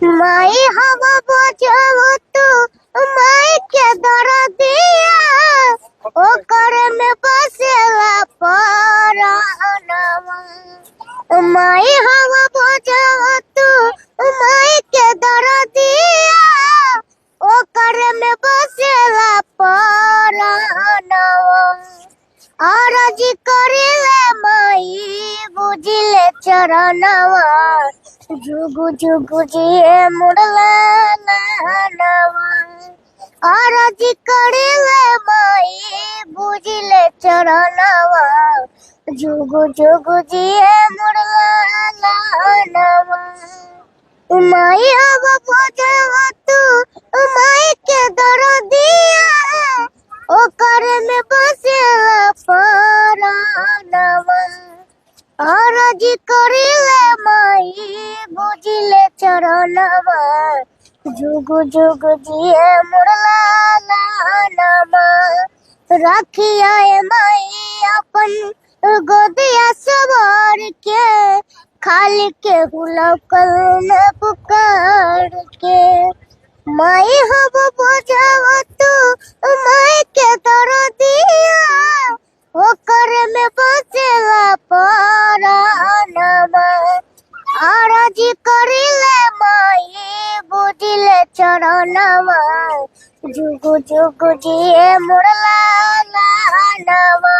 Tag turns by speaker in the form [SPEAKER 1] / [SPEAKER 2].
[SPEAKER 1] माई हवा बजाओ तू माई के दर दिया ओकर में बसेला परानवा। माई हवा बजाओ तू माई के दर दिया ओकर में बसेला परानवा। आरजी करिले माई बुझिले चरणवा जुगु जुगु जिए मुड़ला नवा। आरजी करिले माई बुझिले चरणवा जुगु जुगु जिए मुड़ला नवा। माई अब बजावा तू माई के दर दिया ओकर में बसेला परानवा। आरजी करिले माई बुझिले चरणवा जुगु जुगु जिए मुड़ला नवा। रखिया माई अपन गोदिया सवार के खाली के हुलकल न पुकार के। माई हब बजावा तू माई के दर दिया ओकर में बसेला परानवा। आरजी करिले माई बुझिले चरणवा जुगु जुगु जिए मुड़ला नवा।